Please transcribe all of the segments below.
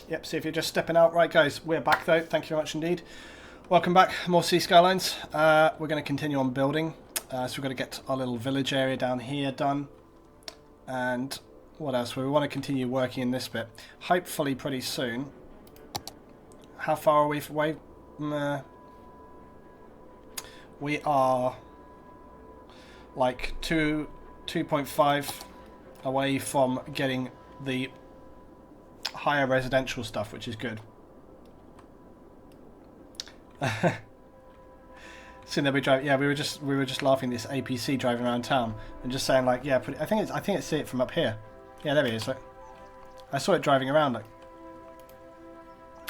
Yep, see if you're just stepping out. Right, guys, we're back though. Thank you very much indeed. Welcome back. More Sea Skylines. We're going to continue on building. So we've got to get our little village area down here done. And what else? We want to continue working in this bit. Hopefully pretty soon. How far are we away? We are like 2.5 away from getting the higher residential stuff, which is good. Soon they'll be driving. Yeah, we were just laughing at this APC driving around town and just saying like, yeah, I think it's it from up here. Yeah, there he is. Look. I saw it driving around. Like,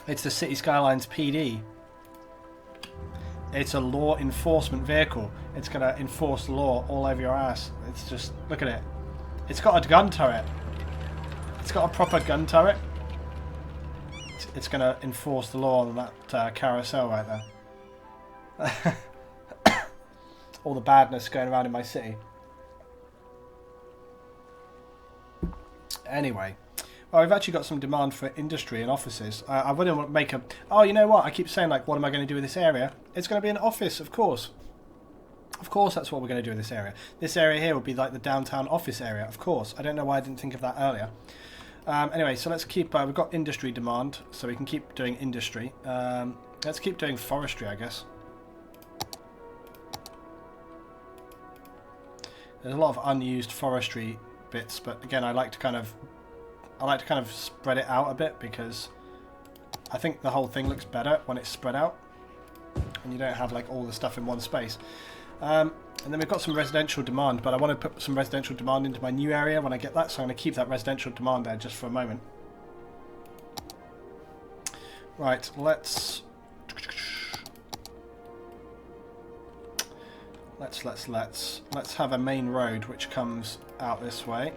it's the City Skylines PD. It's a law enforcement vehicle. It's gonna enforce the law all over your ass. It's just, look at it. It's got a gun turret. It's got a proper gun turret. It's going to enforce the law on that carousel right there. All the badness going around in my city. Anyway. Well, we've actually got some demand for industry and offices. I wouldn't want to make a... Oh, you know what? I keep saying, like, what am I going to do with this area? It's going to be an office, of course. Of course that's what we're going to do with this area. This area here will be like the downtown office area, of course. I don't know why I didn't think of that earlier. Anyway, so let's keep... we've got industry demand, so we can keep doing industry. Let's keep doing forestry, I guess. There's a lot of unused forestry bits, but again, I like to kind of spread it out a bit because I think the whole thing looks better when it's spread out and you don't have like all the stuff in one space. And then we've got some residential demand, but I want to put some residential demand into my new area when I get that, so I'm going to keep that residential demand there just for a moment. Right, let's have a main road which comes out this way.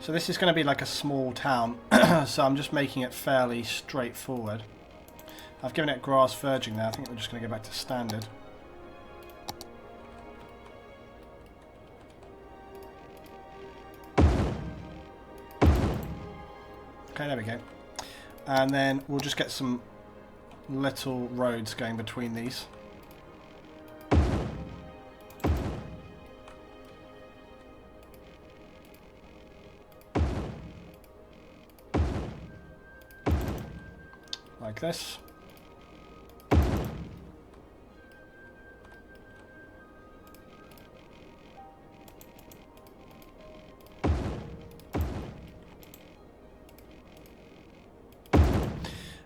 So this is going to be like a small town, so I'm just making it fairly straightforward. I've given it grass verging now. I think we're just going to go back to standard. Okay, there we go. And then we'll just get some little roads going between these. Like this.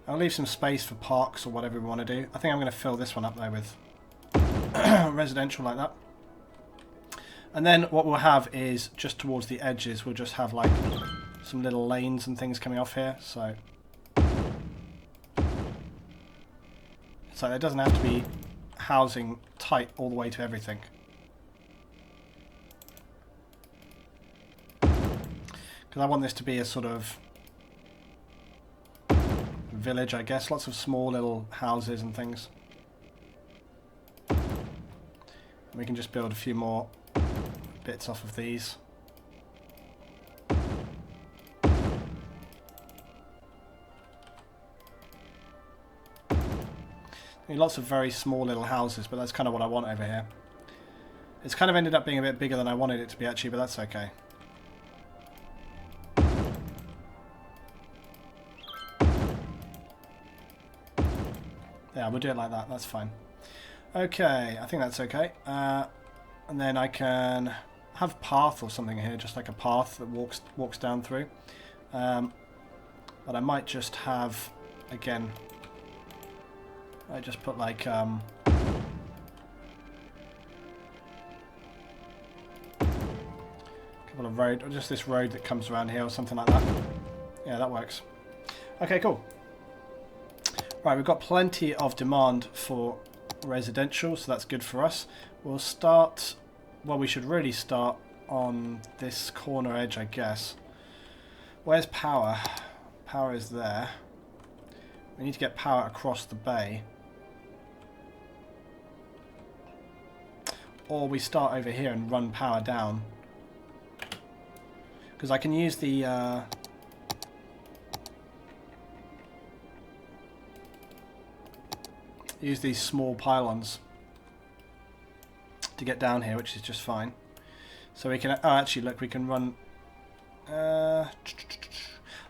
I'll leave some space for parks or whatever we want to do. I think I'm going to fill this one up though with residential like that. And then what we'll have is just towards the edges, we'll just have like some little lanes and things coming off here. So it doesn't have to be housing tight all the way to everything. Because I want this to be a sort of village, I guess. Lots of small little houses and things. And we can just build a few more bits off of these. Lots of very small little houses, but that's kind of what I want over here. It's kind of ended up being a bit bigger than I wanted it to be actually, but that's okay. Yeah, we'll do it like that, that's fine. Okay, I think that's okay. And then I can have path or something here, just like a path that walks down through. But I might just have, again... I just put like couple of road, or just this road that comes around here or something like that. Yeah, that works. Okay, cool. Right, we've got plenty of demand for residential, so that's good for us. We'll start, well, we should really start on this corner edge, I guess. Where's power? Power is there. We need to get power across the bay. or we start over here and run power down. Because I can use the... use these small pylons to get down here, which is just fine. So we can... oh, actually, look, we can run... I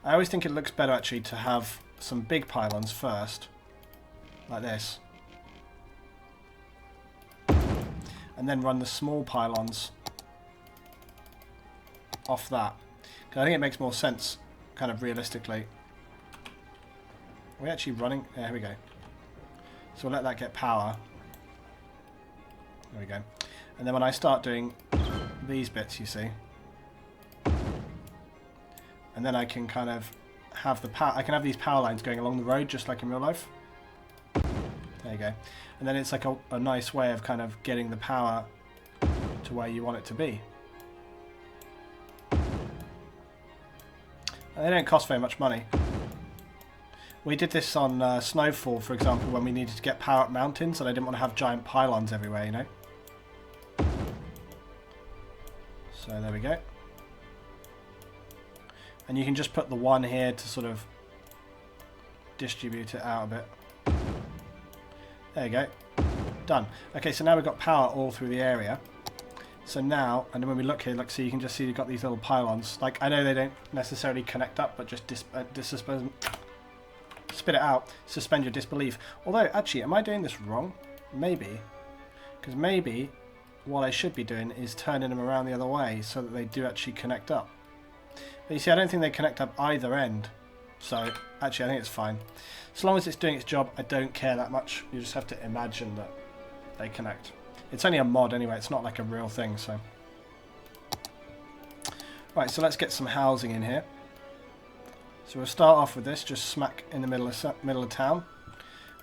always think it looks better, actually, to have some big pylons first. Like this. And then run the small pylons off that. Because I think it makes more sense, kind of realistically. Are we actually running? Yeah, here we go. So we'll let that get power. There we go. And then when I start doing these bits, you see, and then I can kind of have the power. I can have these power lines going along the road, just like in real life. There you go. And then it's like a nice way of kind of getting the power to where you want it to be. And they don't cost very much money. We did this on Snowfall, for example, when we needed to get power up mountains, and I didn't want to have giant pylons everywhere, you know. So there we go. And you can just put the one here to sort of distribute it out a bit. There you go. Done. Okay, so now we've got power all through the area. So now, and then when we look here, look, so you can just see you've got these little pylons. Like, I know they don't necessarily connect up, but just spit it out. Suspend your disbelief. Although, actually, am I doing this wrong? Maybe. Because maybe what I should be doing is turning them around the other way so that they do actually connect up. But you see, I don't think they connect up either end. So, actually, I think it's fine. As long as it's doing its job, I don't care that much. You just have to imagine that they connect. It's only a mod anyway, it's not like a real thing, so... Right, so let's get some housing in here. So we'll start off with this, just smack in the middle of town.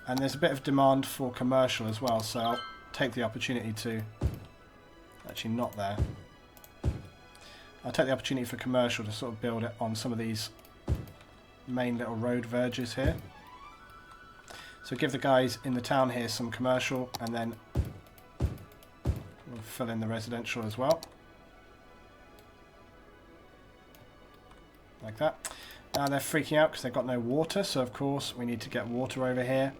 And there's a bit of demand for commercial as well, so I'll take the opportunity to... Actually, not there. I'll take the opportunity for commercial to sort of build it on some of these main little road verges here. So give the guys in the town here some commercial, and then we'll fill in the residential as well. Like that. Now they're freaking out because they've got no water, so of course we need to get water over here.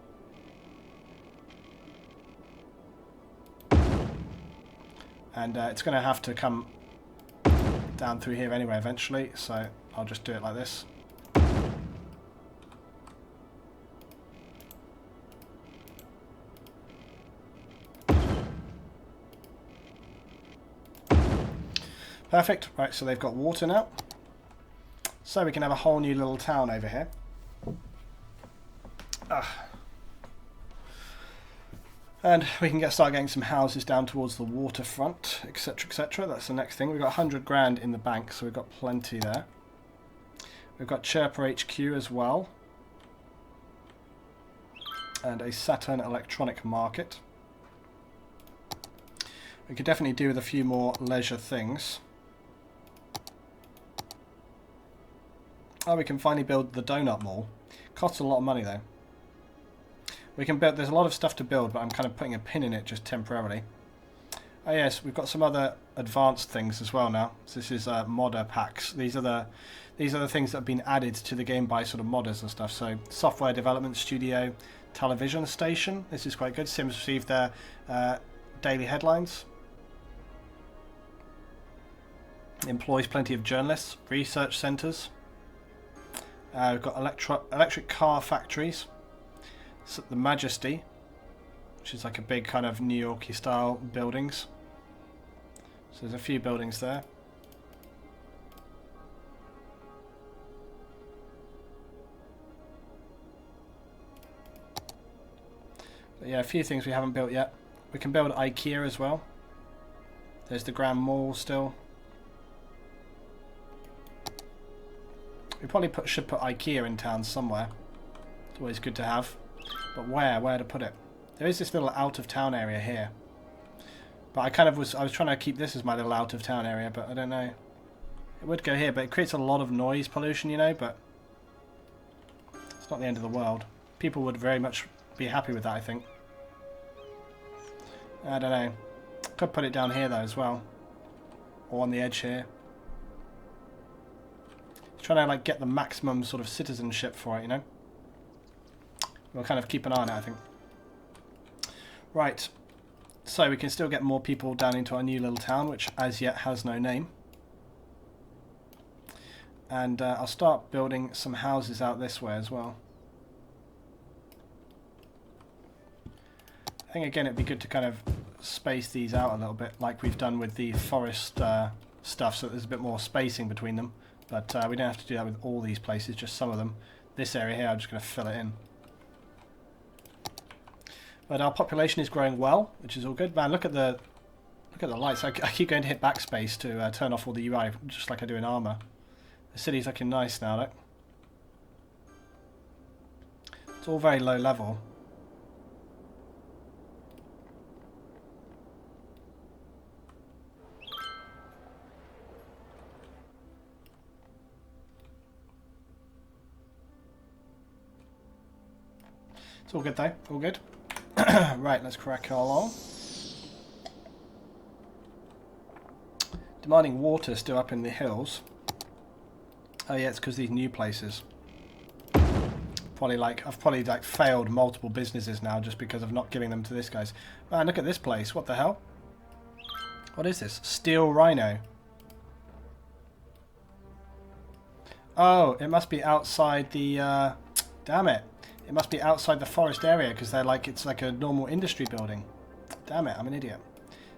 And it's going to have to come down through here anyway eventually, so I'll just do it like this. Perfect. Right, so they've got water now. So we can have a whole new little town over here. And we can start getting some houses down towards the waterfront, etc, etc. That's the next thing. We've got 100 grand in the bank, so we've got plenty there. We've got Chirper HQ as well. And a Saturn electronic market. We could definitely do with a few more leisure things. Oh, we can finally build the donut mall. Costs a lot of money though. We can build, there's a lot of stuff to build, but I'm kind of putting a pin in it just temporarily. Oh yes, we've got some other advanced things as well now. So this is modder packs. These are the things that have been added to the game by sort of modders and stuff. So software development studio, television station. This is quite good. Sims received their daily headlines. Employs plenty of journalists, research centres. We've got electric car factories. So the Majesty, which is like a big kind of New York-y style buildings. So there's a few buildings there. But yeah, a few things we haven't built yet. We can build IKEA as well. There's the Grand Mall still. We probably should put IKEA in town somewhere. It's always good to have. But where? Where to put it? There is this little out-of-town area here. But I was trying to keep this as my little out-of-town area, but I don't know. It would go here, but it creates a lot of noise pollution, you know, but it's not the end of the world. People would very much be happy with that, I think. I don't know. Could put it down here though as well, or on the edge here. Trying to like get the maximum sort of citizenship for it, you know. We'll kind of keep an eye on it, I think. Right, so we can still get more people down into our new little town, which as yet has no name. And I'll start building some houses out this way as well. I think again it'd be good to kind of space these out a little bit, like we've done with the forest stuff, so that there's a bit more spacing between them. But we don't have to do that with all these places, just some of them. This area here, I'm just going to fill it in. But our population is growing well, which is all good. Man, look at the lights. I keep going to hit backspace to turn off all the UI, just like I do in Armour. The city's looking nice now, look. It's all very low level. It's all good though, all good. Right, let's crack along. Demanding water still up in the hills. Oh yeah, it's because these new places. I've probably failed multiple businesses now just because of not giving them to this guy's. Man, look at this place. What the hell? What is this? Steel Rhino. Oh, it must be outside the. Damn it! It must be outside the forest area because it's like a normal industry building. Damn it! I'm an idiot.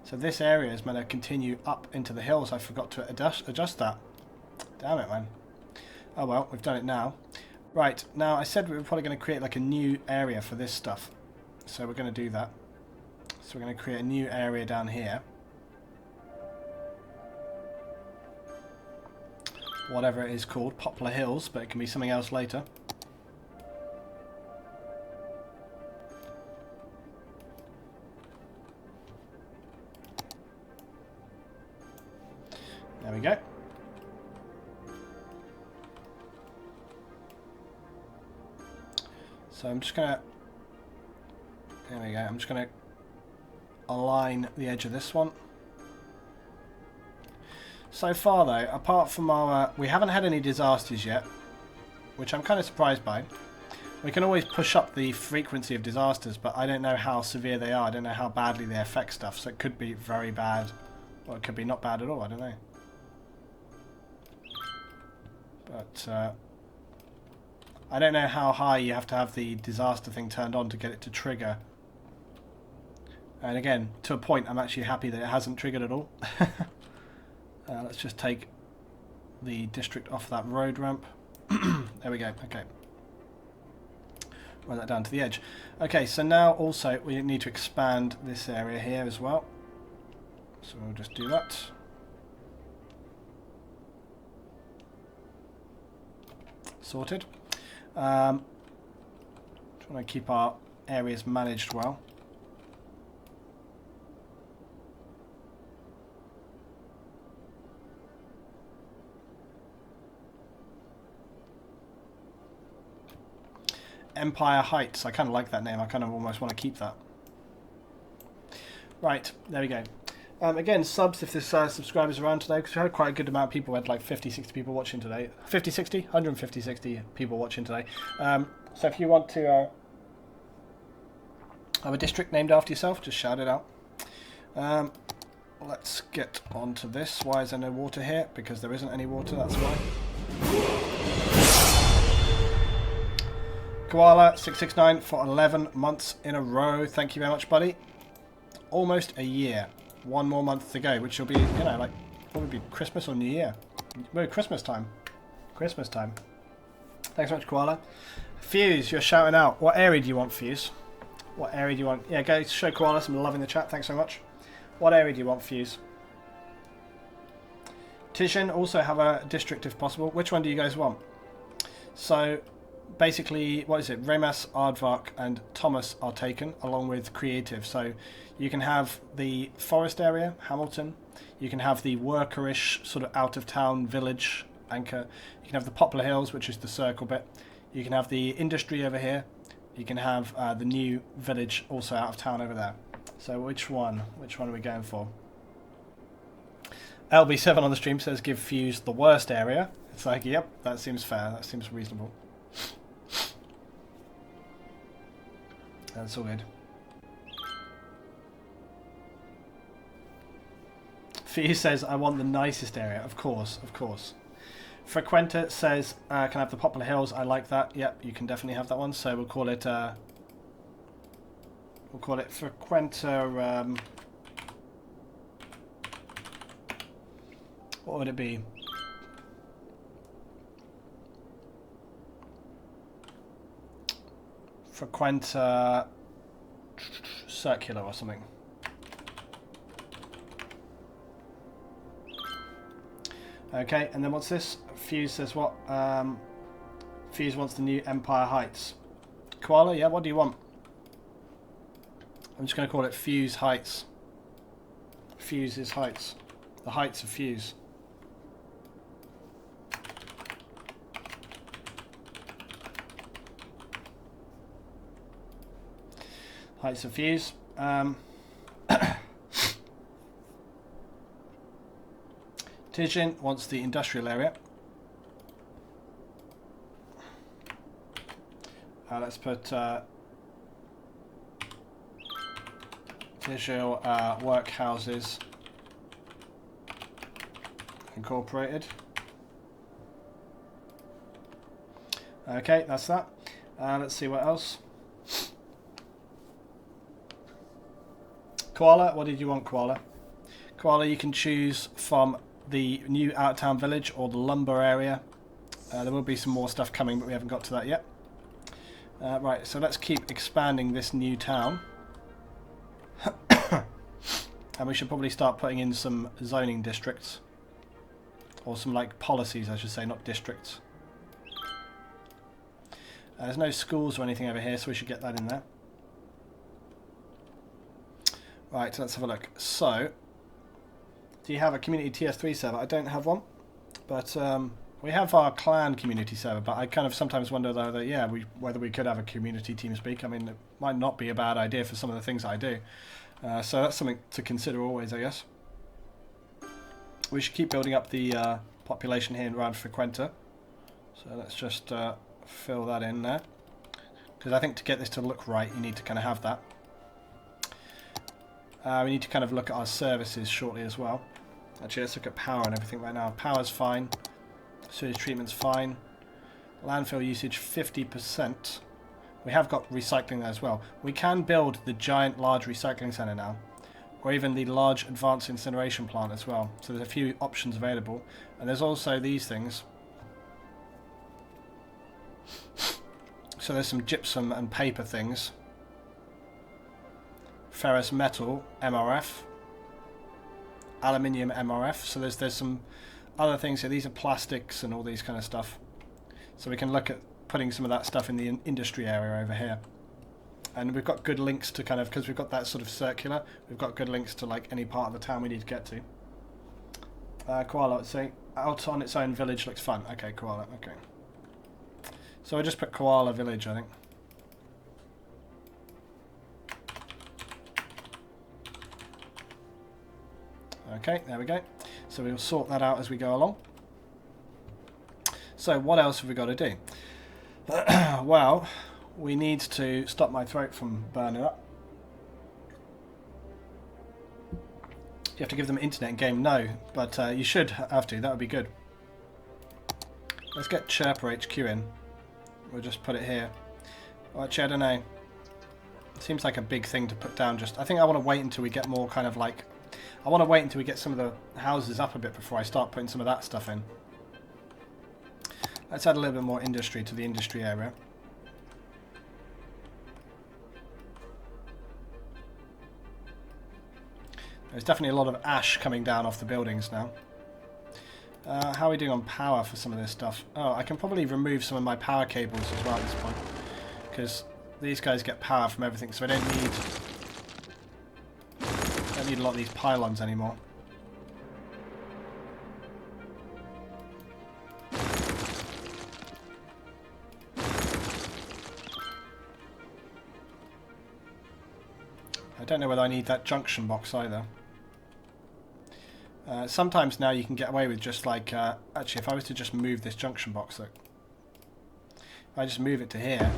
So this area is meant to continue up into the hills. I forgot to adjust that. Damn it, man. Oh well, we've done it now. Right, now I said we were probably going to create like a new area for this stuff. So we're going to do that. So we're going to create a new area down here. Whatever it is called, Poplar Hills, but it can be something else later. There we go. So I'm just gonna, there we go, I'm just gonna align the edge of this one. So far though, apart from our, we haven't had any disasters yet, which I'm kind of surprised by. We can always push up the frequency of disasters, but I don't know how severe they are, I don't know how badly they affect stuff, so it could be very bad, or it could be not bad at all, I don't know. But, I don't know how high you have to have the disaster thing turned on to get it to trigger. And again, to a point, I'm actually happy that it hasn't triggered at all. Let's just take the district off that road ramp. There we go, okay. Run that down to the edge. Okay, so now also we need to expand this area here as well. So we'll just do that. Sorted. Trying to keep our areas managed well. Empire Heights. I kind of like that name. I kind of almost want to keep that. Right, there we go. Again, subs if there's subscribers around today, because we had quite a good amount of people. We had like 50, 60 people watching today. 50, 60? 150, 60 people watching today. So if you want to have a district named after yourself, just shout it out. Let's get on to this. Why is there no water here? Because there isn't any water, that's why. Koala669 for 11 months in a row. Thank you very much, buddy. Almost a year. One more month to go, which will be, you know, like, what would be Christmas or New Year? Well, Christmas time. Christmas time. Thanks so much, Koala. Fuse, you're shouting out. What area do you want, Fuse? What area do you want? Yeah, go show Koala some love in the chat. Thanks so much. What area do you want, Fuse? Tishan, also have a district if possible. Which one do you guys want? So, basically, what is it? Remas, Aardvark, and Thomas are taken, along with Creative. So, you can have the forest area, Hamilton. You can have the workerish, sort of out-of-town village, Anchor. You can have the Poplar Hills, which is the circle bit. You can have the industry over here. You can have the new village, also out of town over there. So which one? Which one are we going for? LB7 on the stream says give Fuse the worst area. It's like, yep, that seems fair. That seems reasonable. That's all good. Fuse says, I want the nicest area. Of course, of course. Frequenta says, can I have the Poplar Hills? I like that. Yep, you can definitely have that one. So we'll call it Frequenta. What would it be? Frequenta Circular or something. Okay, and then what's this? Fuse says what? Fuse wants the new Empire Heights. Koala, yeah, what do you want? I'm just going to call it Fuse Heights. Fuse's Heights. The Heights of Fuse. Heights of Fuse. Tijin wants the industrial area. Let's put Tijil Workhouses Incorporated. Okay, that's that. Let's see what else. Koala, what did you want, Koala? Koala, you can choose from the new out-of-town village or the lumber area. There will be some more stuff coming, but we haven't got to that yet. Right, so let's keep expanding this new town. And we should probably start putting in some zoning districts. Or some, like, policies, I should say, not districts. There's no schools or anything over here, so we should get that in there. Right, let's have a look. So, do you have a community TS3 server? I don't have one, but we have our clan community server. But I kind of sometimes wonder, though, that yeah, whether we could have a community TeamSpeak. I mean, it might not be a bad idea for some of the things that I do. So that's something to consider always, I guess. We should keep building up the population here around Frequenta. So let's just fill that in there, because I think to get this to look right, you need to kind of have that. We need to kind of look at our services shortly as well. Actually, let's look at power and everything right now. Power's fine. Sewage treatment's fine. Landfill usage 50%. We have got recycling there as well. We can build the giant large recycling centre now. Or even the large advanced incineration plant as well. So there's a few options available. And there's also these things. So there's some gypsum and paper things. Ferrous metal MRF, aluminium MRF. So there's some other things here. These are plastics and all these kind of stuff. So we can look at putting some of that stuff in the industry area over here. And we've got good links to kind of, because we've got that sort of circular, we've got good links to like any part of the town we need to get to. Koala, let's say, out on its own village looks fun. Okay, Koala, okay. So I just put Koala Village, I think. Okay, there we go. So we'll sort that out as we go along. So what else have we got to do? Well, we need to stop my throat from burning up. Do you have to give them internet in game? No, but you should have to. That would be good. Let's get Chirper HQ in. We'll just put it here. Actually, I don't know. It seems like a big thing to put down. I think I want to wait until we get more kind of like... I want to wait until we get some of the houses up a bit before I start putting some of that stuff in. Let's add a little bit more industry to the industry area. There's definitely a lot of ash coming down off the buildings now. How are we doing on power for some of this stuff? Oh, I can probably remove some of my power cables as well at this point, because these guys get power from everything, so I don't need a lot of these pylons anymore. I don't know whether I need that junction box either. Sometimes now you can get away with just like... actually, if I was to just move this junction box, look. If I just move it to here...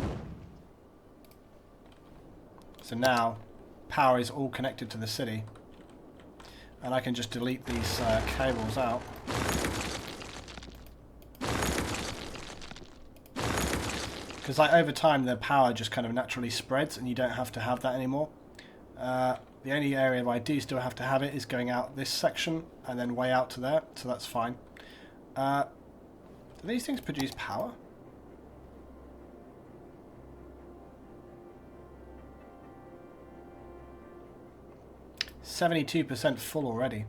So now, power is all connected to the city. And I can just delete these cables out. Because like over time the power just kind of naturally spreads and you don't have to have that anymore. The only area where I do still have to have it is going out this section and then way out to there, so that's fine. Do these things produce power? %72% full already.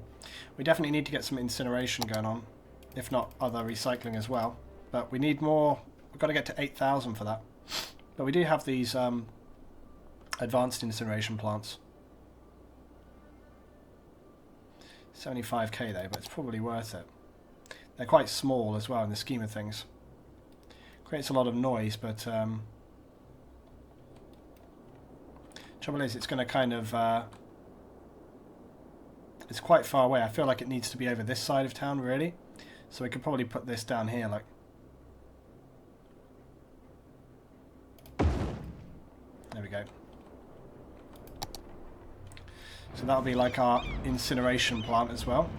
We definitely need to get some incineration going on, if not other recycling as well. But we need more. We've got to get to 8,000 for that. But we do have these advanced incineration plants. 75k though, but it's probably worth it. They're quite small as well in the scheme of things. Creates a lot of noise, but trouble is it's going to kind of it's quite far away. I feel like it needs to be over this side of town really, so we could probably put this down here like. There we go. So that'll be like our incineration plant as well.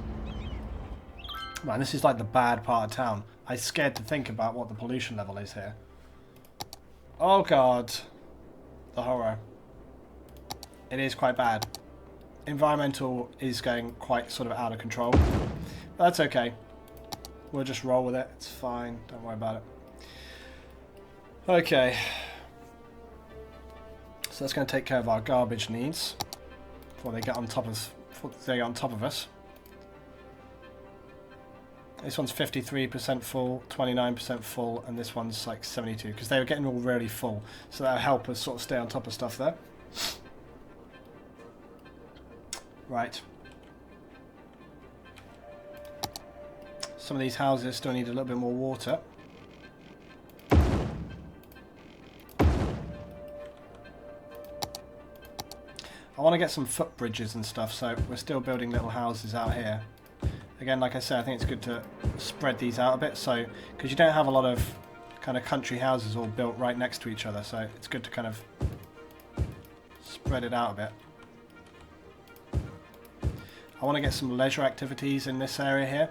Man, this is like the bad part of town. I'm scared to think about what the pollution level is here. Oh god. The horror. It is quite bad. Environmental is going quite sort of out of control. But that's okay. We'll just roll with it. It's fine. Don't worry about it. Okay. So that's going to take care of our garbage needs before they get on top of us. This one's 53% full, 29% full, and this one's like 72 because they were getting all really full. So that'll help us sort of stay on top of stuff there. Right. Some of these houses still need a little bit more water. I want to get some footbridges and stuff, so we're still building little houses out here. Again, like I said, I think it's good to spread these out a bit, so because you don't have a lot of kind of country houses all built right next to each other, so it's good to kind of spread it out a bit. I want to get some leisure activities in this area here.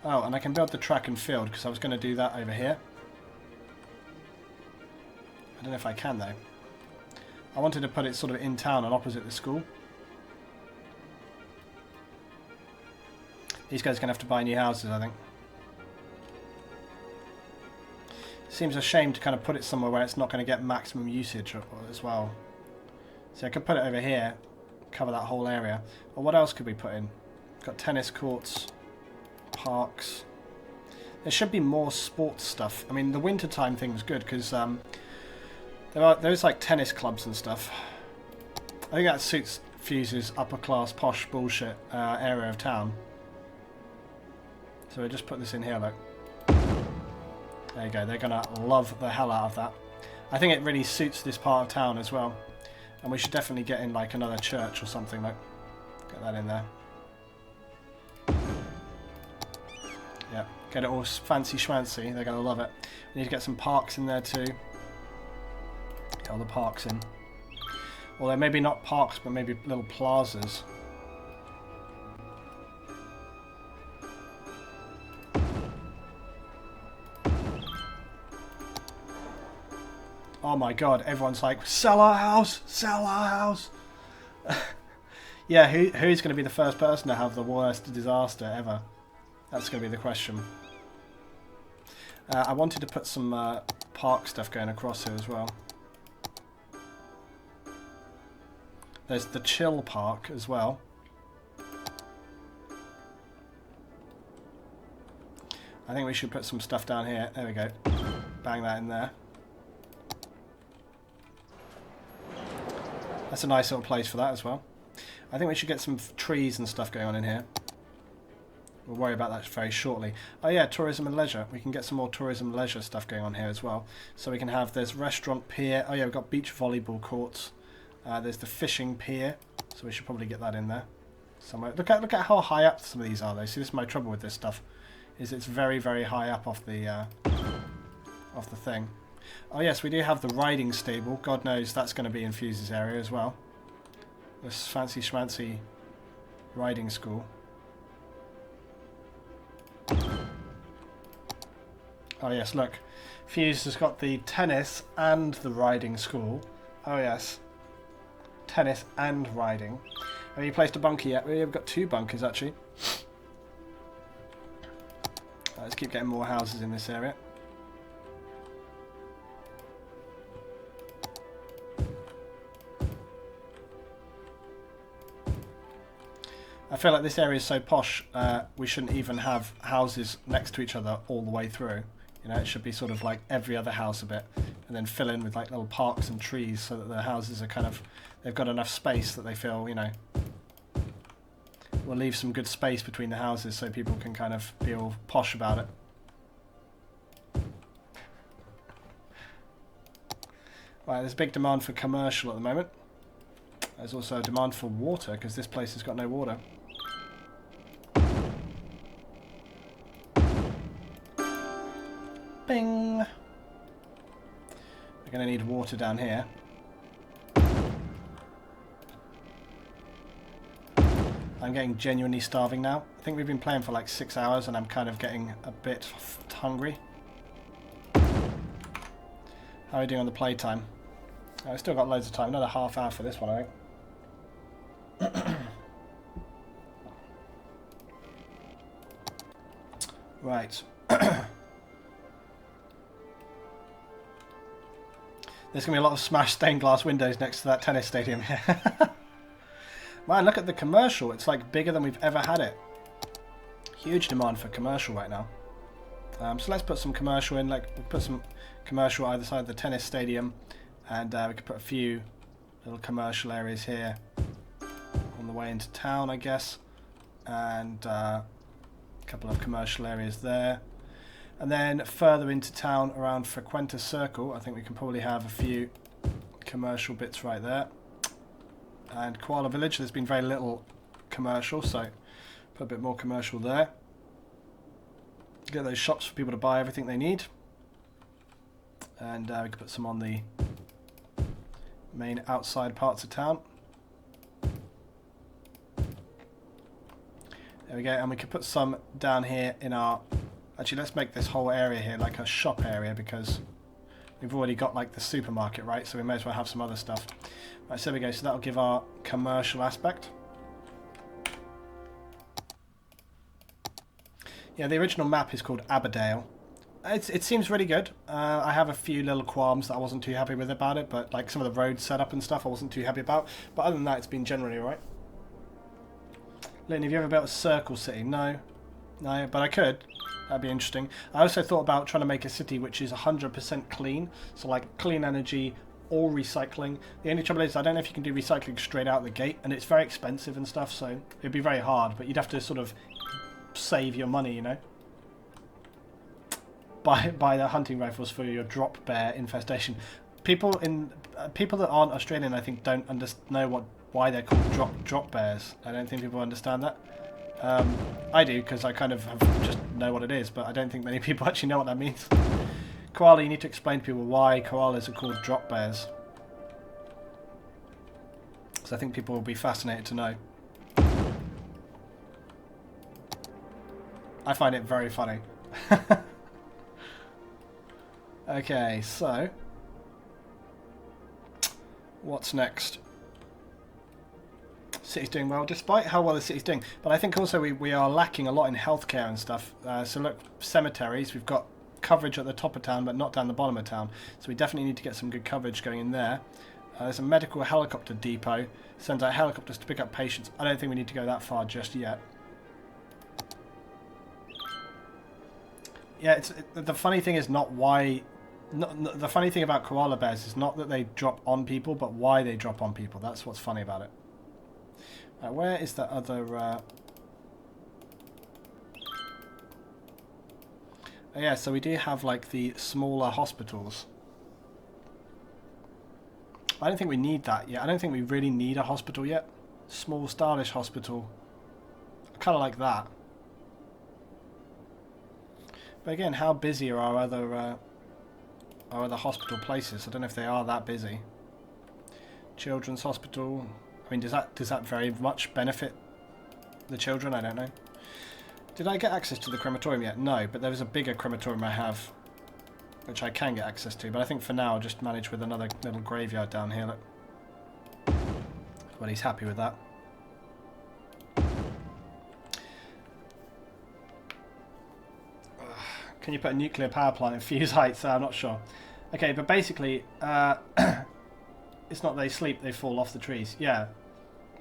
Oh, and I can build the track and field because I was going to do that over here. I don't know if I can though. I wanted to put it sort of in town and opposite the school. These guys are going to have to buy new houses, I think. Seems a shame to kind of put it somewhere where it's not going to get maximum usage as well. So I could put it over here, cover that whole area. Or what else could we put in? Got tennis courts, parks. There should be more sports stuff. I mean, the wintertime thing was good because there's like tennis clubs and stuff. I think that suits Fuse's upper class posh bullshit area of town. So we'll just put this in here, look. There you go, they're gonna love the hell out of that. I think it really suits this part of town as well. And we should definitely get in like another church or something, like get that in there. Yeah, get it all fancy schmancy, they're gonna love it. We need to get some parks in there too. Get all the parks in. Although maybe not parks, but maybe little plazas. Oh my god, everyone's like, sell our house! Sell our house! Yeah, who's going to be the first person to have the worst disaster ever? That's going to be the question. I wanted to put some park stuff going across here as well. There's the chill park as well. I think we should put some stuff down here. There we go. Bang that in there. That's a nice little place for that as well. I think we should get some trees and stuff going on in here. We'll worry about that very shortly. Oh yeah, tourism and leisure. We can get some more tourism and leisure stuff going on here as well. So we can have, there's restaurant pier. Oh yeah, we've got beach volleyball courts. There's the fishing pier. So we should probably get that in there somewhere. Look at how high up some of these are though. See, this is my trouble with this stuff. Is it's very, very high up off the thing. Oh yes, we do have the riding stable. God knows that's going to be in Fuse's area as well. This fancy schmancy riding school. Oh yes, look. Fuse has got the tennis and the riding school. Oh yes. Tennis and riding. Have you placed a bunker yet? We've got 2 bunkers actually. Let's keep getting more houses in this area. I feel like this area is so posh, we shouldn't even have houses next to each other all the way through. You know, it should be sort of like every other house a bit, and then fill in with like little parks and trees so that the houses are kind of, they've got enough space that they feel, you know, we'll leave some good space between the houses so people can kind of feel posh about it. Right, there's a big demand for commercial at the moment. There's also a demand for water because this place has got no water. Bing! We're going to need water down here. I'm getting genuinely starving now. I think we've been playing for like 6 hours and I'm kind of getting a bit hungry. How are we doing on the playtime? Oh, we've still got loads of time. Another half hour for this one, I think. Right. There's going to be a lot of smashed stained glass windows next to that tennis stadium here. Man, look at the commercial. It's like bigger than we've ever had it. Huge demand for commercial right now. So let's put some commercial in. Like, we'll put some commercial either side of the tennis stadium. And we could put a few little commercial areas here on the way into town, I guess. And a couple of commercial areas there. And then further into town around Frequenta Circle, I think we can probably have a few commercial bits right there. And Koala Village, there's been very little commercial, so put a bit more commercial there. Get those shops for people to buy everything they need. And we can put some on the main outside parts of town. There we go, and we could put some down here in our... Actually, let's make this whole area here like a shop area because we've already got like the supermarket, right? So we may as well have some other stuff. Right, so there we go. So that'll give our commercial aspect. Yeah, the original map is called Aberdale. It seems really good. I have a few little qualms that I wasn't too happy with about it, but like some of the road setup and stuff I wasn't too happy about. But other than that, it's been generally alright. Lynn, have you ever built a circle city? No. No, but I could. That'd be interesting. I also thought about trying to make a city which is 100% clean. So like clean energy or recycling. The only trouble is I don't know if you can do recycling straight out the gate, and it's very expensive and stuff, so it'd be very hard, but you'd have to sort of save your money, you know. Buy the hunting rifles for your drop bear infestation. People that aren't Australian, I think, don't know why they're called drop bears. I don't think people understand that. I do, because I kind of just know what it is, but I don't think many people actually know what that means. Koala, you need to explain to people why koalas are called drop bears. So I think people will be fascinated to know. I find it very funny. Okay, so what's next? City's doing well, despite how well the city's doing. But I think also we are lacking a lot in healthcare and stuff. So look, cemeteries, we've got coverage at the top of town, but not down the bottom of town. So we definitely need to get some good coverage going in there. There's a medical helicopter depot. Sends out helicopters to pick up patients. I don't think we need to go that far just yet. Yeah, the funny thing is not why... the funny thing about koala bears is not that they drop on people, but why they drop on people. That's what's funny about it. Where is that other... Yeah, so we do have like the smaller hospitals. I don't think we need that yet. I don't think we really need a hospital yet. Small, stylish hospital. I kind of like that. But again, how busy are our other hospital places? I don't know if they are that busy. Children's hospital. I mean, does that very much benefit the children? I don't know. Did I get access to the crematorium yet? No, but there was a bigger crematorium I have, which I can get access to. But I think for now I'll just manage with another little graveyard down here. Look. Well, he's happy with that. Can you put a nuclear power plant in Fuse Heights? I'm not sure. Okay, but basically, it's not they sleep, they fall off the trees. Yeah.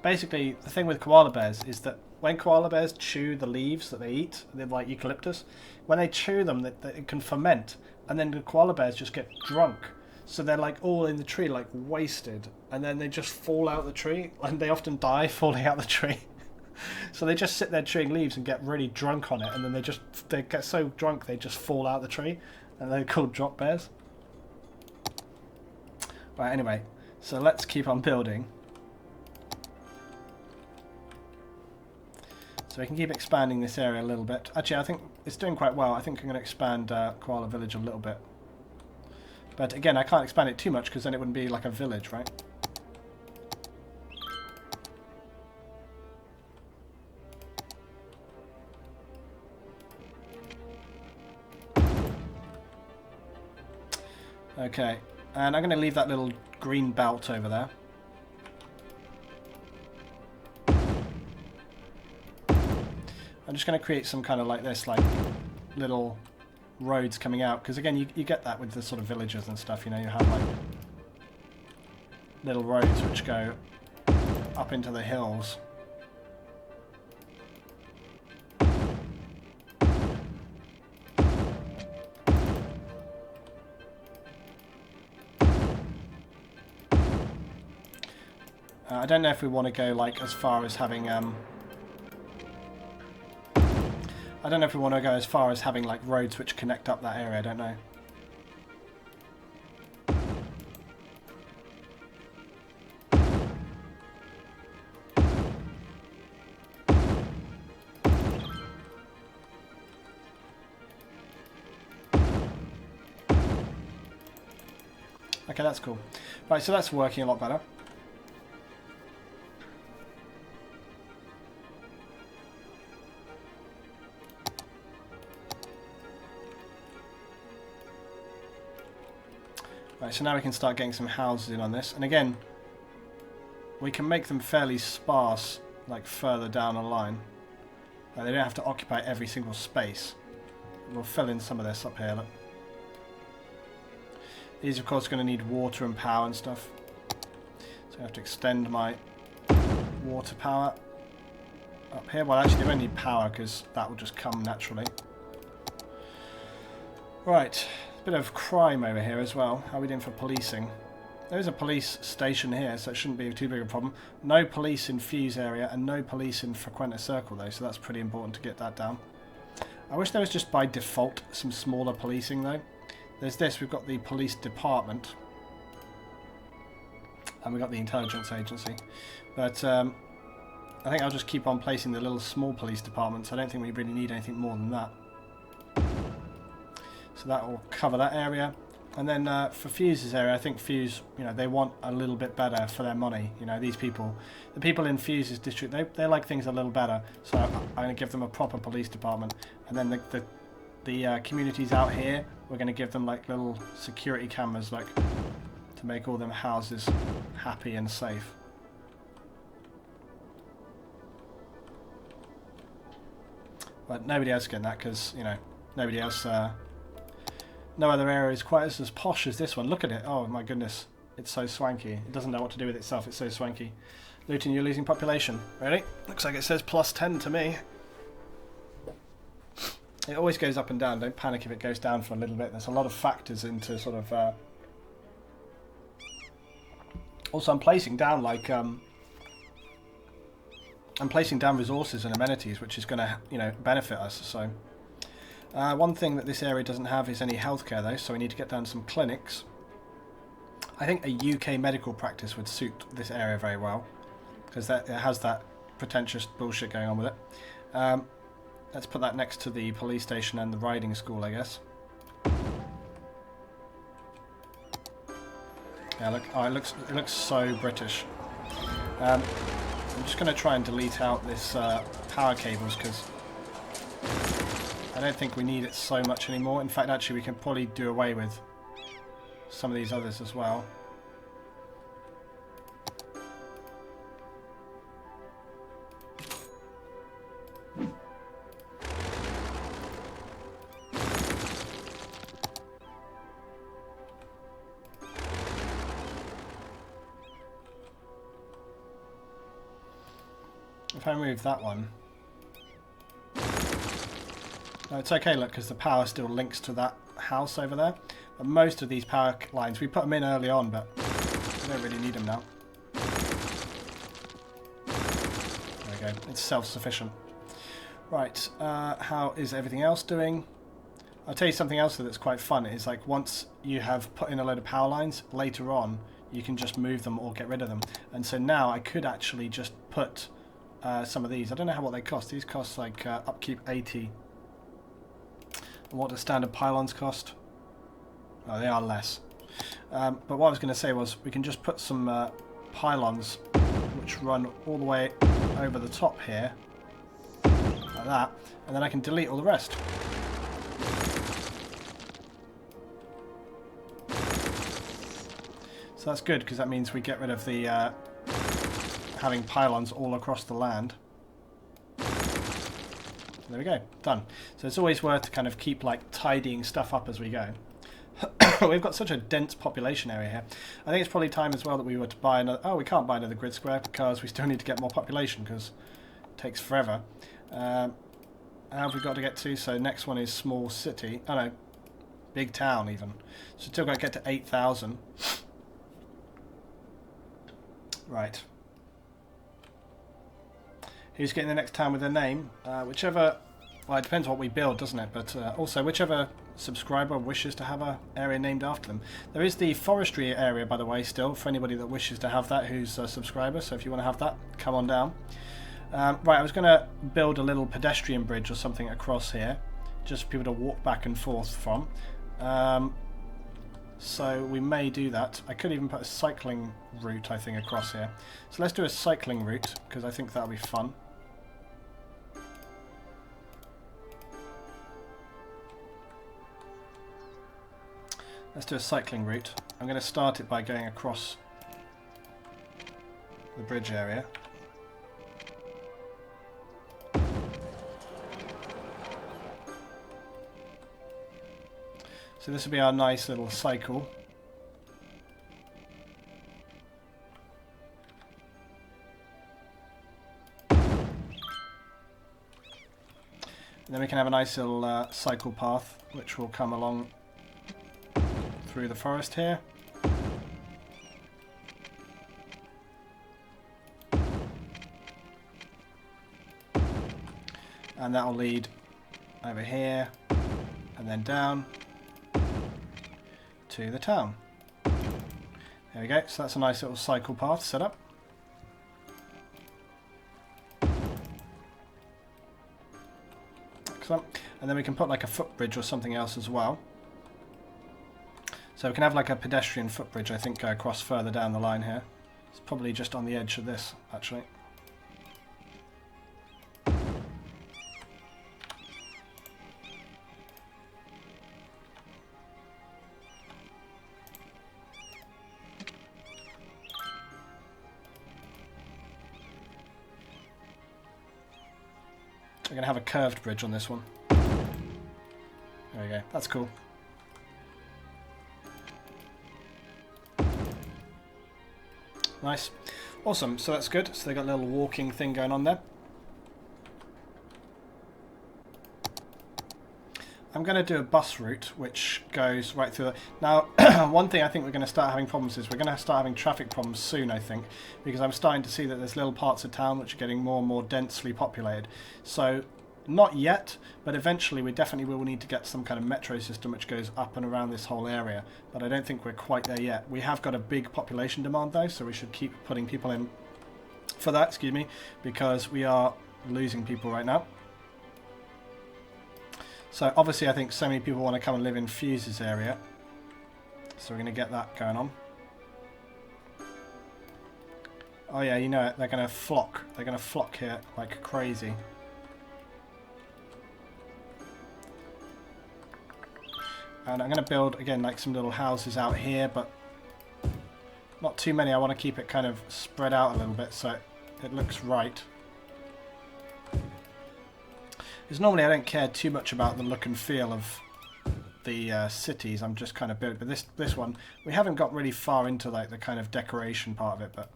Basically, the thing with koala bears is that when koala bears chew the leaves that they eat, they're like eucalyptus, when they chew them, it can ferment, and then the koala bears just get drunk. So they're like all in the tree, like wasted, and then they just fall out the tree, and they often die falling out the tree. So they just sit there chewing leaves and get really drunk on it, and then they get so drunk they just fall out the tree, and they're called drop bears. Right, anyway, so let's keep on building. So we can keep expanding this area a little bit. Actually, I think it's doing quite well. I think I'm going to expand Koala Village a little bit. But again, I can't expand it too much because then it wouldn't be like a village, right? Okay, and I'm going to leave that little green belt over there. I'm just going to create some kind of like this, like little roads coming out, because again, you get that with the sort of villages and stuff, you know, you have like little roads which go up into the hills. I don't know if we want to go like as far as having I don't know if we want to go as far as having like roads which connect up that area, I don't know. Okay, that's cool. Right, so that's working a lot better. Right, so now we can start getting some houses in on this. And again, we can make them fairly sparse, like further down the line. They don't have to occupy every single space. We'll fill in some of this up here, look. These, of course, are going to need water and power and stuff. So I have to extend my water power up here. Well, actually, they won't need power because that will just come naturally. Right. Bit of crime over here as well. How are we doing for policing? There is a police station here, so it shouldn't be too big a problem. No police in Fuse area and no police in Frequenta Circle though, so that's pretty important to get that down. I wish there was just by default some smaller policing though. There's this, we've got the police department and we've got the intelligence agency, but I think I'll just keep on placing the little small police departments. I don't think we really need anything more than that. So that will cover that area. And then for Fuse's area, I think Fuse, you know, they want a little bit better for their money. You know, these people, the people in Fuse's district, they like things a little better. So I'm going to give them a proper police department. And then the communities out here, we're going to give them like little security cameras, like to make all them houses happy and safe. But nobody else getting that because, you know, nobody else... no other area is quite as posh as this one. Look at it. Oh my goodness. It's so swanky. It doesn't know what to do with itself. It's so swanky. Luton, you're losing population. Really? Looks like it says +10 to me. It always goes up and down. Don't panic if it goes down for a little bit. There's a lot of factors into sort of... Also, I'm placing down like... I'm placing down resources and amenities, which is going to, you know, benefit us. So... One thing that this area doesn't have is any healthcare though, so we need to get down some clinics. I think a UK medical practice would suit this area very well, because it has that pretentious bullshit going on with it. Let's put that next to the police station and the riding school, I guess. Yeah, look, oh, it looks so British. I'm just going to try and delete out this power cables, because I don't think we need it so much anymore. In fact, actually, we can probably do away with some of these others as well. If I move that one... No, it's okay, look, because the power still links to that house over there. But most of these power lines, we put them in early on, but we don't really need them now. There we go, it's self-sufficient. Right, how is everything else doing? I'll tell you something else that's quite fun, is like once you have put in a load of power lines, later on you can just move them or get rid of them. And so now I could actually just put some of these. I don't know what they cost. These cost like upkeep 80. And what do standard pylons cost? Oh, they are less. But what I was going to say was we can just put some pylons which run all the way over the top here, like that, and then I can delete all the rest. So that's good, because that means we get rid of the having pylons all across the land. There we go, done. So it's always worth to kind of keep like tidying stuff up as we go. We've got such a dense population area here. I think it's probably time as well that we were to buy another... Oh, we can't buy another grid square because we still need to get more population, because it takes forever. How have we got to get to? So next one is small city. Oh no, big town even. So still got to get to 8,000. Right. Who's getting the next town with their name? Whichever... Well, it depends what we build, doesn't it? But also, whichever subscriber wishes to have an area named after them. There is the forestry area, by the way, still, for anybody that wishes to have that who's a subscriber. So if you want to have that, come on down. Right, I was going to build a little pedestrian bridge or something across here, just for people to walk back and forth from. So we may do that. I could even put a cycling route, I think, across here. So let's do a cycling route, because I think that'll be fun. Let's do a cycling route. I'm going to start it by going across the bridge area. So this will be our nice little cycle. And then we can have a nice little cycle path which will come along through the forest here. And that will lead over here and then down to the town. There we go, so that's a nice little cycle path set up. Excellent. And then we can put like a footbridge or something else as well. So we can have like a pedestrian footbridge, I think, go across further down the line here. It's probably just on the edge of this, actually. We're going to have a curved bridge on this one. There we go, that's cool. Nice. Awesome, so that's good. So they got a little walking thing going on there. I'm going to do a bus route which goes right through the... Now, one thing I think we're going to start having problems is we're going to start having traffic problems soon, I think, because I'm starting to see that there's little parts of town which are getting more and more densely populated. So Not yet, but eventually we definitely will need to get some kind of metro system which goes up and around this whole area. But I don't think we're quite there yet. We have got a big population demand though, so we should keep putting people in for that, excuse me, because we are losing people right now. So obviously I think so many people want to come and live in Fuse's area. So we're going to get that going on. Oh yeah, you know it, they're going to flock. They're going to flock here like crazy. And I'm going to build, again, like some little houses out here, but not too many. I want to keep it kind of spread out a little bit so it looks right. Because normally I don't care too much about the look and feel of the cities. I'm just kind of building. But this one, we haven't got really far into like the kind of decoration part of it, but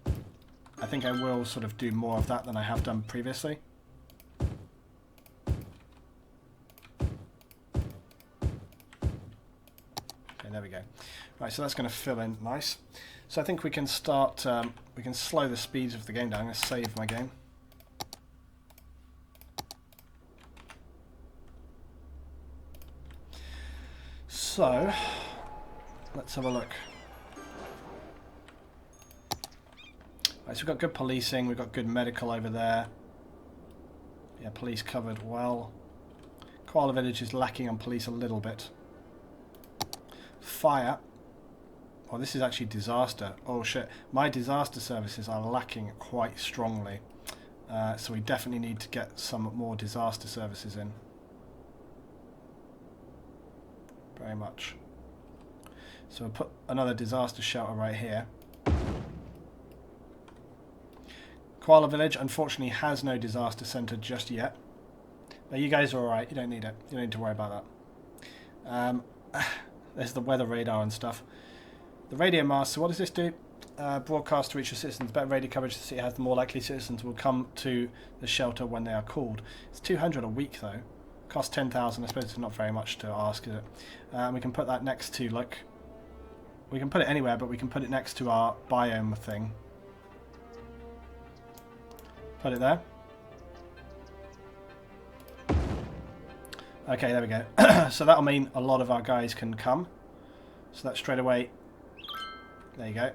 I think I will sort of do more of that than I have done previously. There we go. Right, so that's going to fill in nice. So I think we can start, we can slow the speeds of the game down. I'm going to save my game. So, let's have a look. Right, so we've got good policing, we've got good medical over there. Yeah, police covered well. Koala Village is lacking on police a little bit. Fire. Oh, this is actually disaster. Oh shit. My disaster services are lacking quite strongly. So we definitely need to get some more disaster services in. Very much. So we'll put another disaster shelter right here. Koala Village unfortunately has no disaster centre just yet. But you guys are alright. You don't need it. You don't need to worry about that. There's the weather radar and stuff. The radio mast, so what does this do? Broadcast to reach the citizens. Better radio coverage the city has, the more likely citizens will come to the shelter when they are called. It's 200 a week though. Cost 10,000. I suppose it's not very much to ask, is it? We can put that next to, like... We can put it anywhere, but we can put it next to our biome thing. Put it there. Okay, there we go. So that'll mean a lot of our guys can come. So that's straight away. There you go.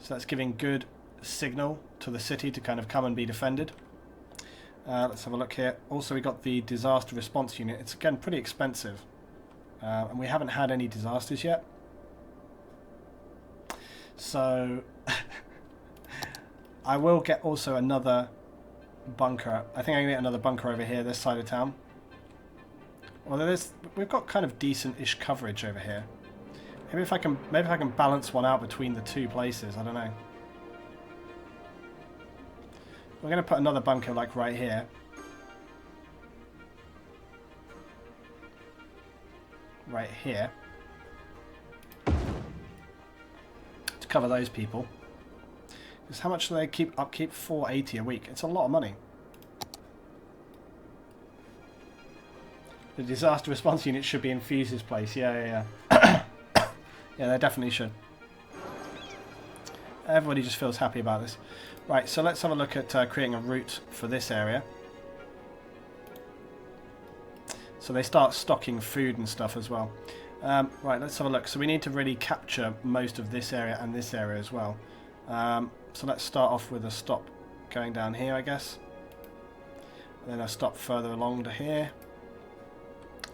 So that's giving good signal to the city to kind of come and be defended. Let's have a look here. Also, we got the disaster response unit. It's again pretty expensive, and we haven't had any disasters yet. So I will get also another bunker. I think I'm gonna get another bunker over here, this side of town. Well, we've got kind of decent-ish coverage over here. Maybe if I can balance one out between the two places. I don't know. We're going to put another bunker like right here. Right here. To cover those people. Because how much do they keep upkeep? 480 a week. It's a lot of money. The disaster response unit should be in Fuse's place. Yeah. Yeah, they definitely should. Everybody just feels happy about this. Right, so let's have a look at creating a route for this area. So they start stocking food and stuff as well. Right, let's have a look. So we need to really capture most of this area and this area as well. So let's start off with a stop going down here, I guess. And then a stop further along to here.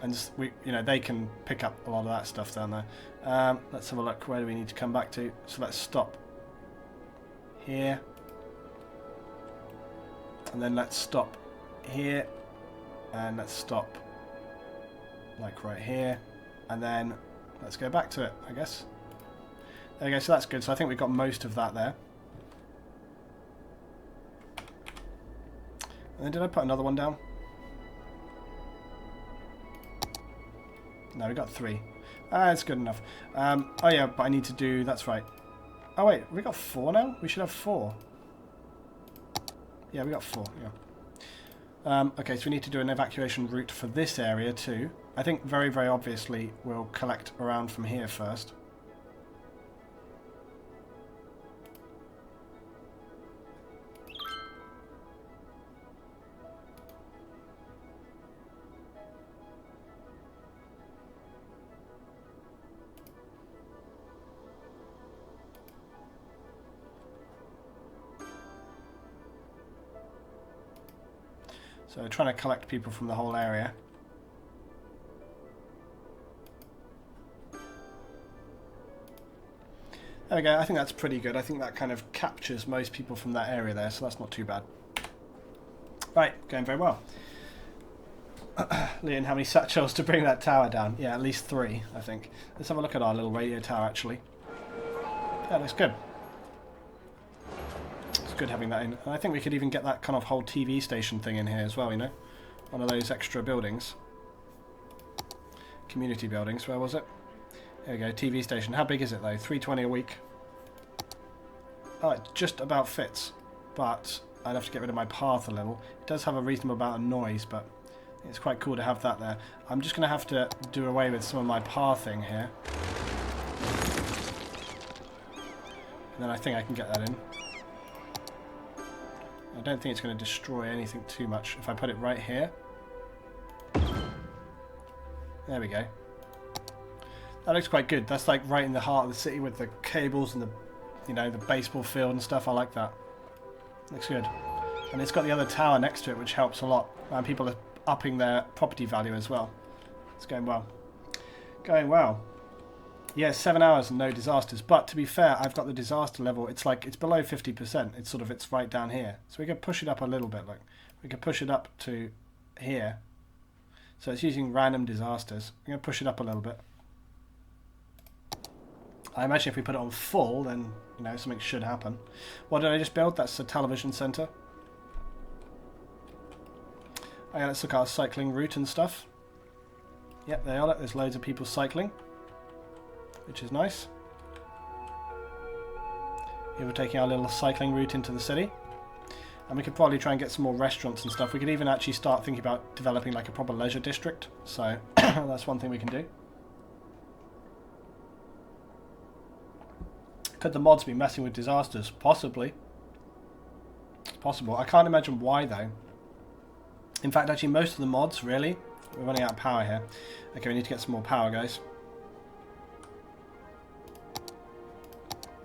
And just, they can pick up a lot of that stuff down there. Let's have a look. Where do we need to come back to? So let's stop here. And then let's stop here. And let's stop like right here. And then let's go back to it, I guess. There we go. So that's good. So I think we've got most of that there. And then did I put another one down? No, we got 3. That's good enough. Oh yeah, but I need to do... That's right. Oh wait, we got 4 now? We should have 4. Yeah, we got 4, yeah. Okay, so we need to do an evacuation route for this area too. I think very, very obviously we'll collect around from here first. So we're trying to collect people from the whole area. There we go, I think that's pretty good. I think that kind of captures most people from that area there, so that's not too bad. Right, going very well. Leon, how many satchels to bring that tower down? Yeah, at least 3, I think. Let's have a look at our little radio tower, actually. Yeah, looks good. It's good having that in. And I think we could even get that kind of whole TV station thing in here as well, you know? One of those extra buildings. Community buildings, where was it? There we go, TV station. How big is it though? 320 a week. Oh, it just about fits. But I'd have to get rid of my path a little. It does have a reasonable amount of noise, but it's quite cool to have that there. I'm just going to have to do away with some of my pathing here. And then I think I can get that in. I don't think it's going to destroy anything too much if I put it right here. There we go. That looks quite good. That's like right in the heart of the city with the cables and the, you know, the baseball field and stuff. I like that. Looks good. And it's got the other tower next to it, which helps a lot. And people are upping their property value as well. It's going well. Going well. Yeah, 7 hours and no disasters. But to be fair, I've got the disaster level. It's like, it's below 50%. It's sort of, it's right down here. So we could push it up a little bit. Like, we could push it up to here. So it's using random disasters. I'm going to push it up a little bit. I imagine if we put it on full, then, you know, something should happen. What did I just build? That's a television centre. Oh yeah, let's look at our cycling route and stuff. Yep, they are. There's loads of people cycling, which is nice. Here we're taking our little cycling route into the city. And we could probably try and get some more restaurants and stuff. We could even actually start thinking about developing like a proper leisure district. So that's one thing we can do. Could the mods be messing with disasters? Possibly. It's possible. I can't imagine why though. In fact, actually most of the mods, really. We're running out of power here. Okay, we need to get some more power, guys.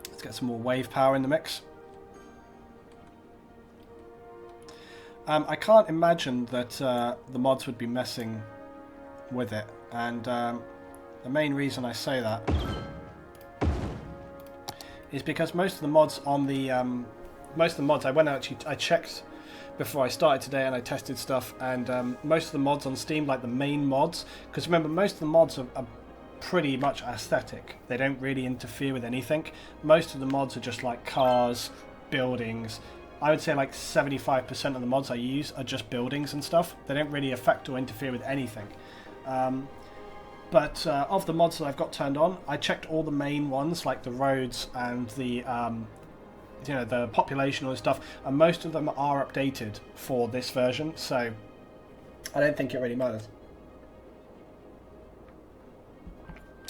Let's get some more wave power in the mix. I can't imagine that the mods would be messing with it. And the main reason I say that is because most of the mods on the I checked before I started today and I tested stuff, and most of the mods on Steam, like the main mods, because remember most of the mods are pretty much aesthetic. They don't really interfere with anything. Most of the mods are just like cars, buildings. I would say like 75% of the mods I use are just buildings and stuff. They don't really affect or interfere with anything. But of the mods that I've got turned on, I checked all the main ones, like the roads and the, you know, the population and stuff, and most of them are updated for this version, so I don't think it really matters.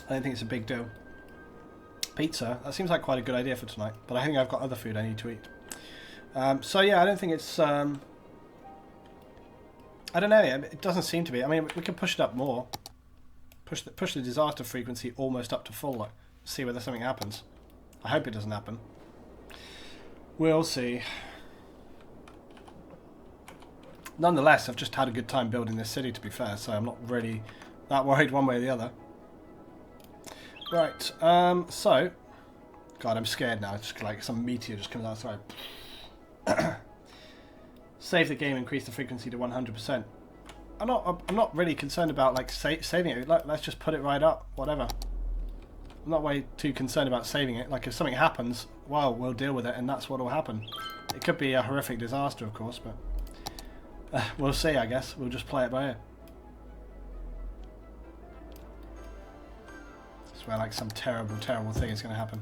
I don't think it's a big deal. Pizza, that seems like quite a good idea for tonight, but I think I've got other food I need to eat. So yeah, I don't think it's, I don't know, it doesn't seem to be. I mean, we can push it up more. Push the disaster frequency almost up to full, like, see whether something happens. I hope it doesn't happen. We'll see. Nonetheless, I've just had a good time building this city, to be fair, so I'm not really that worried one way or the other. Right, so... God, I'm scared now. It's just like some meteor just comes outside. Save the game, increase the frequency to 100%. I'm not really concerned about like saving it. Like, let's just put it right up, whatever. I'm not way too concerned about saving it. Like if something happens, well, we'll deal with it, and that's what will happen. It could be a horrific disaster, of course, but we'll see. I guess we'll just play it by ear. I swear, like some terrible, terrible thing is going to happen,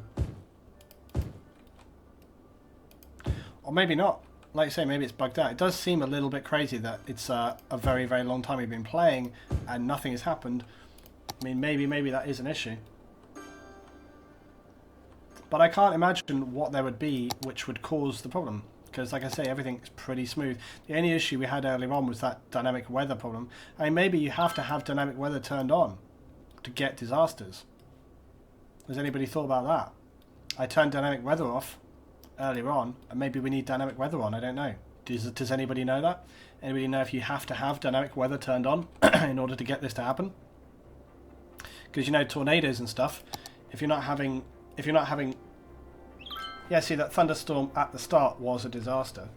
or maybe not. Like you say, maybe it's bugged out. It does seem a little bit crazy that it's a very, very long time we've been playing and nothing has happened. I mean, maybe that is an issue. But I can't imagine what there would be which would cause the problem. Because, like I say, everything's pretty smooth. The only issue we had earlier on was that dynamic weather problem. I mean, maybe you have to have dynamic weather turned on to get disasters. Has anybody thought about that? I turned dynamic weather off earlier on, and maybe we need dynamic weather on. I don't know. Does anybody know that? Anybody know if you have to have dynamic weather turned on in order to get this to happen? Because you know, tornadoes and stuff, if you're not having, yeah, see, that thunderstorm at the start was a disaster.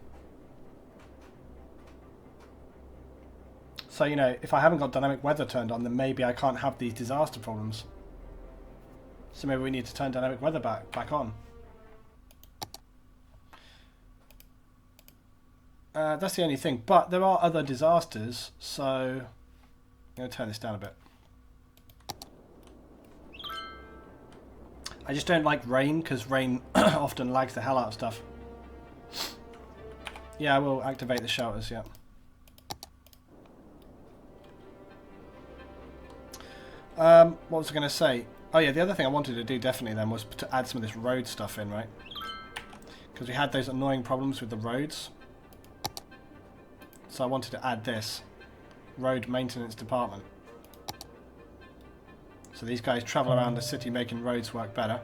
So, you know, if I haven't got dynamic weather turned on, then maybe I can't have these disaster problems. So maybe we need to turn dynamic weather back on. That's the only thing. But there are other disasters, so I'm going to turn this down a bit. I just don't like rain, because rain often lags the hell out of stuff. Yeah, I will activate the shelters, yeah. What was I going to say? Oh yeah, the other thing I wanted to do definitely then was to add some of this road stuff in, right? Because we had those annoying problems with the roads. So I wanted to add this. Road Maintenance Department. So these guys travel around the city making roads work better.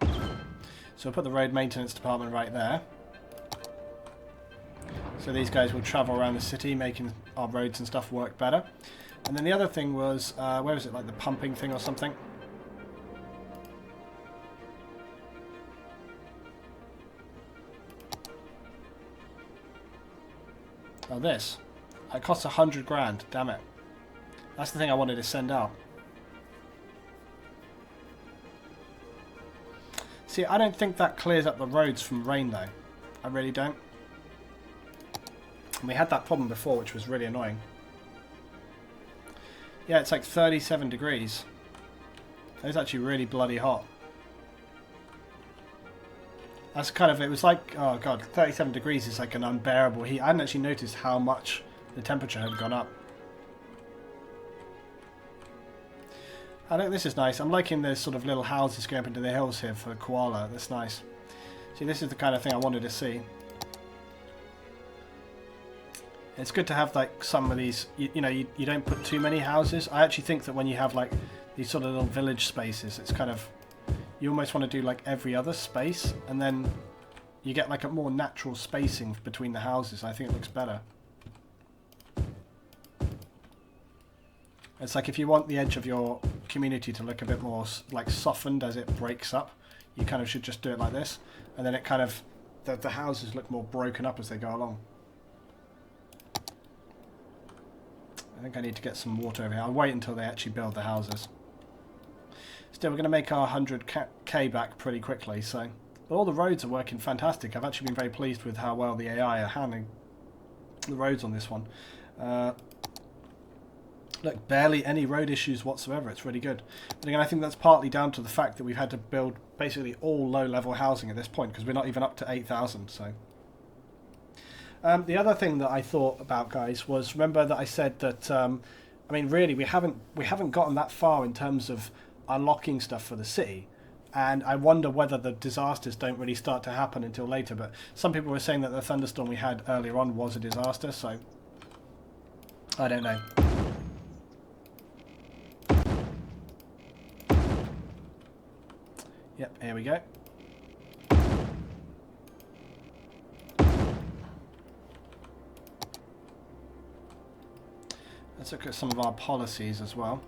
So we'll put the Road Maintenance Department right there. So these guys will travel around the city making our roads and stuff work better. And then the other thing was, where was it, like the pumping thing or something? Oh, this. It costs 100 grand, damn it. That's the thing I wanted to send out. See, I don't think that clears up the roads from rain though. I really don't. And we had that problem before, which was really annoying. Yeah, it's like 37 degrees. It's actually really bloody hot. That's kind of, it was like, oh god, 37 degrees is like an unbearable heat. I hadn't actually noticed how much the temperature had gone up. I think this is nice. I'm liking the sort of little houses going up into the hills here for koala. That's nice. See, this is the kind of thing I wanted to see. It's good to have like some of these, you know, you don't put too many houses. I actually think that when you have like these sort of little village spaces, it's kind of, you almost want to do like every other space, and then you get like a more natural spacing between the houses. I think it looks better. It's like if you want the edge of your community to look a bit more like softened as it breaks up, you kind of should just do it like this, and then it kind of, the houses look more broken up as they go along. I think I need to get some water over here. I'll wait until they actually build the houses. Still, we're going to make our 100k back pretty quickly, so... But all the roads are working fantastic. I've actually been very pleased with how well the AI are handling the roads on this one. Look, barely any road issues whatsoever. It's really good. But again, I think that's partly down to the fact that we've had to build basically all low-level housing at this point, because we're not even up to 8,000, so... the other thing that I thought about, guys, was, remember that I said that, I mean, really, we haven't gotten that far in terms of unlocking stuff for the city, and I wonder whether the disasters don't really start to happen until later. But some people were saying that the thunderstorm we had earlier on was a disaster, so I don't know. Yep, here we go. Let's look at some of our policies as well.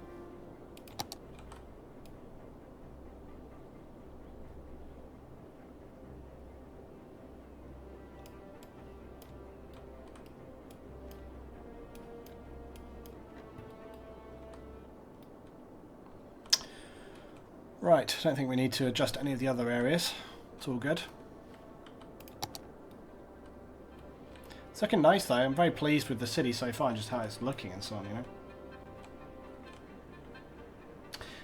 Right, I don't think we need to adjust any of the other areas. It's all good. It's looking nice though. I'm very pleased with the city so far and just how it's looking and so on, you know.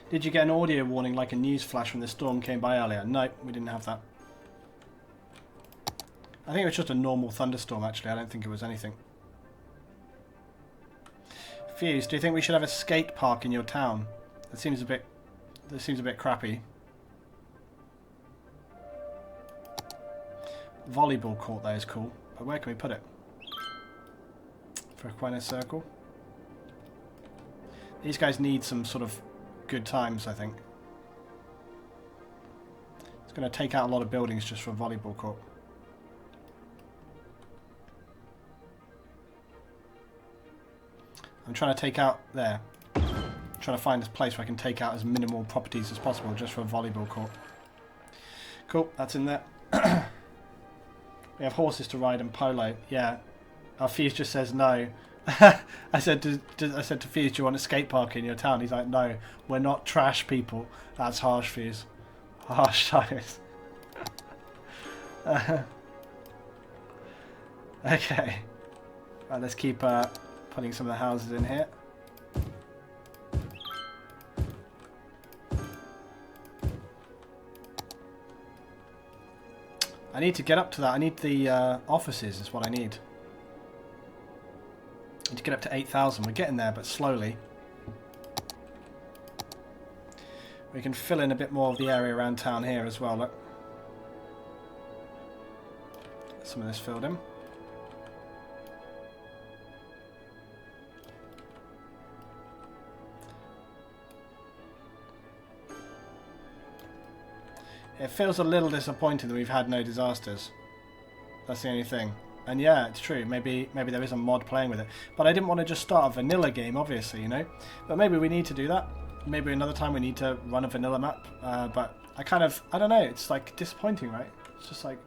Did you get an audio warning like a news flash when the storm came by earlier? No, we didn't have that. I think it was just a normal thunderstorm actually. I don't think it was anything. Fuse, do you think we should have a skate park in your town? That seems a bit crappy. Volleyball court though is cool. But where can we put it? Frequentis Circle. These guys need some sort of good times, I think. It's going to take out a lot of buildings just for a volleyball court. I'm trying to take out there. I'm trying to find this place where I can take out as minimal properties as possible just for a volleyball court. Cool, that's in there. We have horses to ride and polo. Yeah. Our Fuse just says no. I said to Fuse, do you want a skate park in your town? He's like, no, we're not trash people. That's harsh, Fuse. Harsh times. Okay. Right, let's keep putting some of the houses in here. I need to get up to that. I need the offices is what I need. I need to get up to 8,000. We're getting there, but slowly. We can fill in a bit more of the area around town here as well, look. Get some of this filled in. It feels a little disappointing that we've had no disasters. That's the only thing. And yeah, it's true. Maybe there is a mod playing with it. But I didn't want to just start a vanilla game, obviously, you know. But maybe we need to do that. Maybe another time we need to run a vanilla map. But I don't know. It's like disappointing, right? It's just like,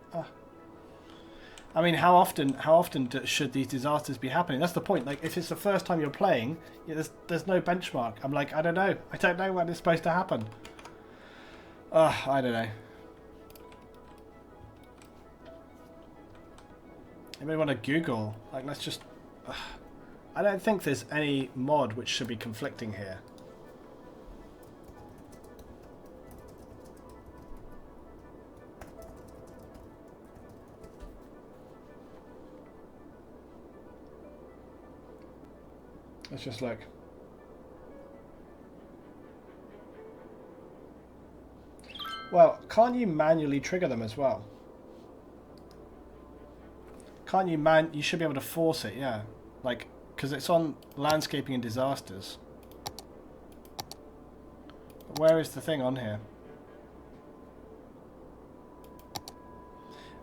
I mean, how often should these disasters be happening? That's the point. Like, if it's the first time you're playing, yeah, there's no benchmark. I'm like, I don't know. I don't know when it's supposed to happen. I don't know. Anybody want to Google? Like, let's just... I don't think there's any mod which should be conflicting here. Let's just look. Well, can't you manually trigger them as well? Can't you you should be able to force it, yeah. Like, because it's on landscaping and disasters. But where is the thing on here?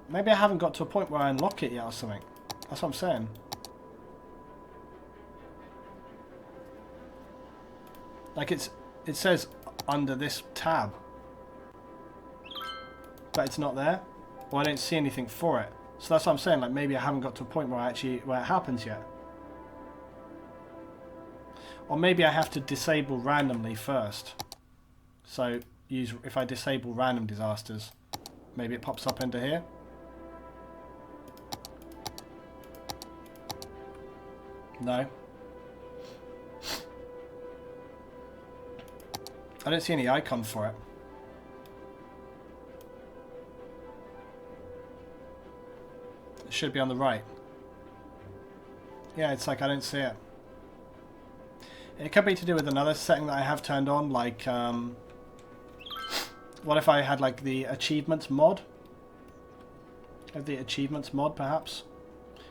Maybe I haven't got to a point where I unlock it yet or something. That's what I'm saying. Like it says under this tab. But it's not there. Or I don't see anything for it. So that's what I'm saying, like maybe I haven't got to a point where it happens yet. Or maybe I have to disable randomly first. So if I disable random disasters, maybe it pops up into here. No. I don't see any icon for it. It should be on the right. Yeah, it's like I don't see it. It could be to do with another setting that I have turned on, like what if I had like the achievements mod? The achievements mod perhaps?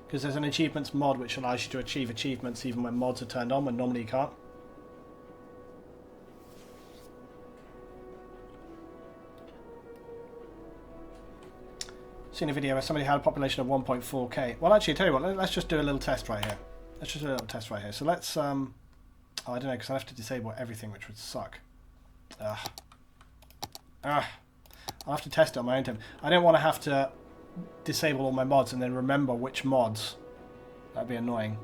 Because there's an achievements mod which allows you to achieve achievements even when mods are turned on, when normally you can't. Seen a video where somebody had a population of 1.4k. Well, actually, tell you what, let's just do a little test right here. Let's just do a little test right here. So let's, oh, I don't know, because I have to disable everything, which would suck. I'll have to test it on my own time. I don't want to have to disable all my mods and then remember which mods. That'd be annoying.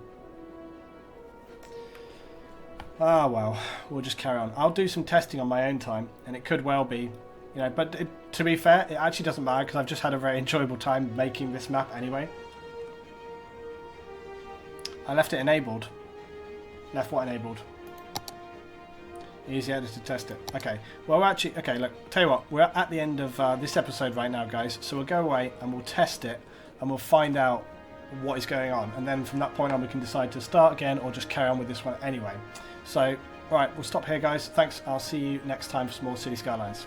Ah, well, we'll just carry on. I'll do some testing on my own time, and it could well be, you know, but to be fair, it actually doesn't matter because I've just had a very enjoyable time making this map anyway. I left it enabled. Left what enabled? Easy editor to test it. Okay, well, we're actually, okay, look, tell you what, we're at the end of this episode right now, guys, so we'll go away and we'll test it and we'll find out what is going on, and then from that point on we can decide to start again or just carry on with this one anyway. So, alright, we'll stop here, guys. Thanks, I'll see you next time for some more City Skylines.